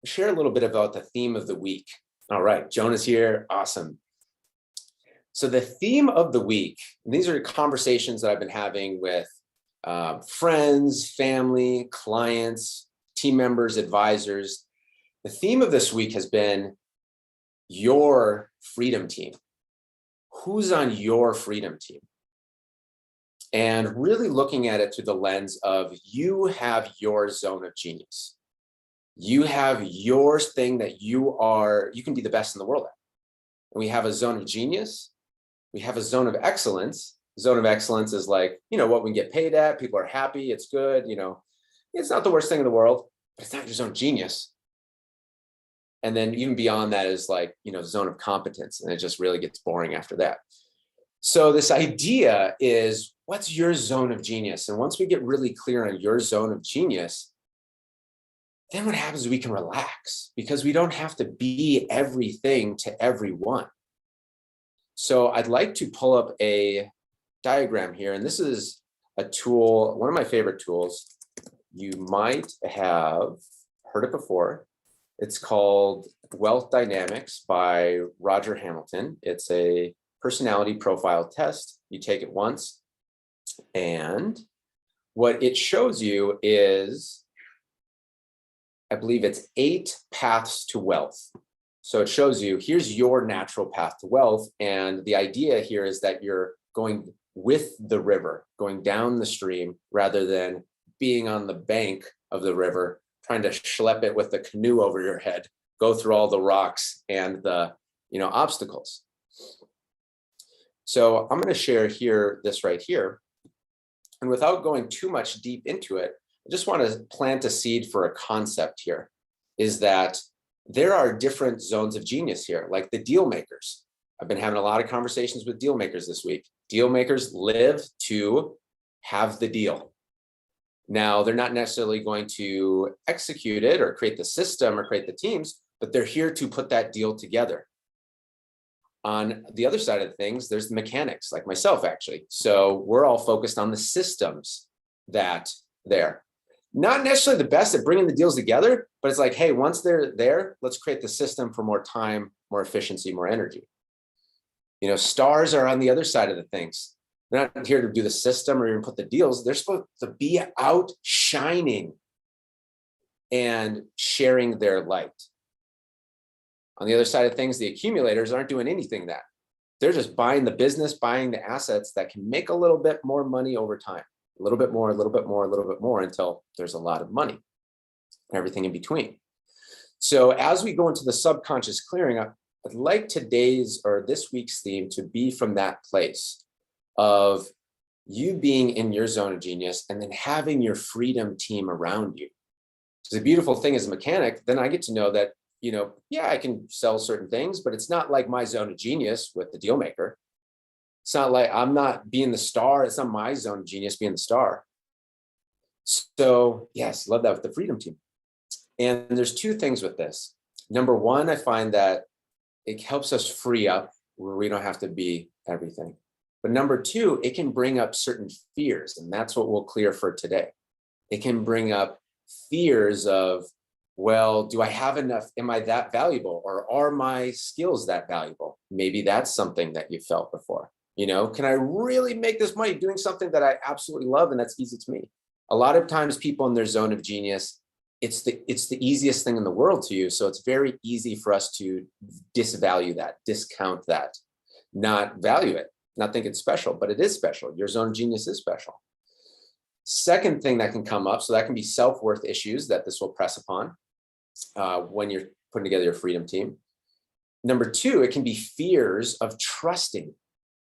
share a little bit about the theme of the week. All right, Jonah's here. Awesome. So the theme of the week, and these are conversations that I've been having with friends, family, clients, team members, advisors. The theme of this week has been your freedom team. Who's on your freedom team? And really looking at it through the lens of you have your zone of genius. You have your thing that you can be the best in the world at. And we have a zone of genius. We have a zone of excellence. Zone of excellence is like, what we can get paid at. People are happy. It's good. It's not the worst thing in the world, but it's not your zone of genius. And then even beyond that is like, zone of competence. And it just really gets boring after that. So this idea is, what's your zone of genius? And once we get really clear on your zone of genius, then what happens is we can relax because we don't have to be everything to everyone. So I'd like to pull up a diagram here. And this is a tool, one of my favorite tools. You might have heard it before. It's called Wealth Dynamics by Roger Hamilton. It's a personality profile test. You take it once. And what it shows you is, I believe it's 8 paths to wealth. So it shows you, here's your natural path to wealth. And the idea here is that you're going with the river, going down the stream, rather than being on the bank of the river, trying to schlep it with the canoe over your head, go through all the rocks and the obstacles. So I'm going to share here, this right here. And without going too much deep into it, I just want to plant a seed for a concept here, is that there are different zones of genius here, like the deal makers. I've been having a lot of conversations with deal makers this week. Deal makers live to have the deal. Now, they're not necessarily going to execute it or create the system or create the teams, but they're here to put that deal together. On the other side of things, there's the mechanics, like myself, actually. So we're all focused on the systems that there. Not necessarily the best at bringing the deals together, but it's like, hey, once they're there, let's create the system for more time, more efficiency, more energy. Stars are on the other side of the things. They're not here to do the system or even put the deals. They're supposed to be out shining and sharing their light. On the other side of things, the accumulators aren't doing anything that. They're just buying the business, buying the assets that can make a little bit more money over time. A little bit more, a little bit more, a little bit more, until there's a lot of money and everything in between. So as we go into the subconscious clearing, I'd like today's or this week's theme to be from that place of you being in your zone of genius and then having your freedom team around you. So the beautiful thing as a mechanic, then I get to know that, I can sell certain things, but it's not like my zone of genius with the deal maker. It's not like I'm not being the star. It's not my zone of genius being the star. So yes, love that with the freedom team. And there's 2 things with this. Number one, I find that it helps us free up where we don't have to be everything. But number 2, it can bring up certain fears. And that's what we'll clear for today. It can bring up fears of, well, do I have enough? Am I that valuable? Or are my skills that valuable? Maybe that's something that you felt before. Can I really make this money doing something that I absolutely love and that's easy to me? A lot of times people in their zone of genius, it's the easiest thing in the world to you. So it's very easy for us to disvalue that, discount that, not value it, not think it's special, but it is special. Your zone of genius is special. Second thing that can come up, so that can be self-worth issues that this will press upon when you're putting together your freedom team. Number 2, it can be fears of trusting.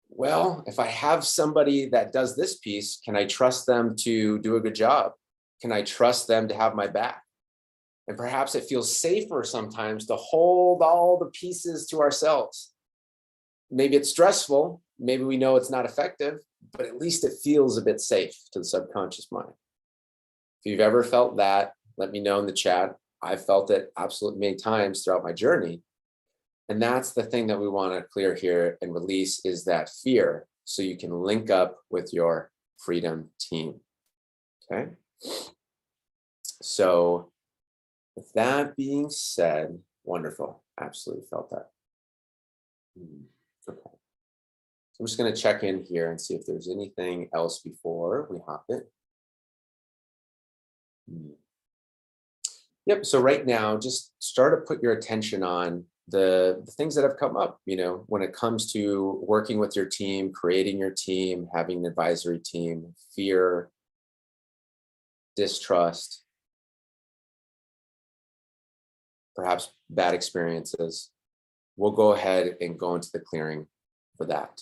Well, if I have somebody that does this piece, can I trust them to do a good job? Can I trust them to have my back? And perhaps it feels safer sometimes to hold all the pieces to ourselves. Maybe it's stressful. Maybe we know it's not effective, but at least it feels a bit safe to the subconscious mind. If you've ever felt that, let me know in the chat. I've felt it absolutely many times throughout my journey. And that's the thing that we want to clear here and release, is that fear, so you can link up with your freedom team. Okay. So With that being said, wonderful. Absolutely felt that. Okay. So I'm just going to check in here and see if there's anything else before we hop in. Yep. So right now, just start to put your attention on the things that have come up, when it comes to working with your team, creating your team, having an advisory team, fear, distrust, perhaps bad experiences. We'll go ahead and go into the clearing for that.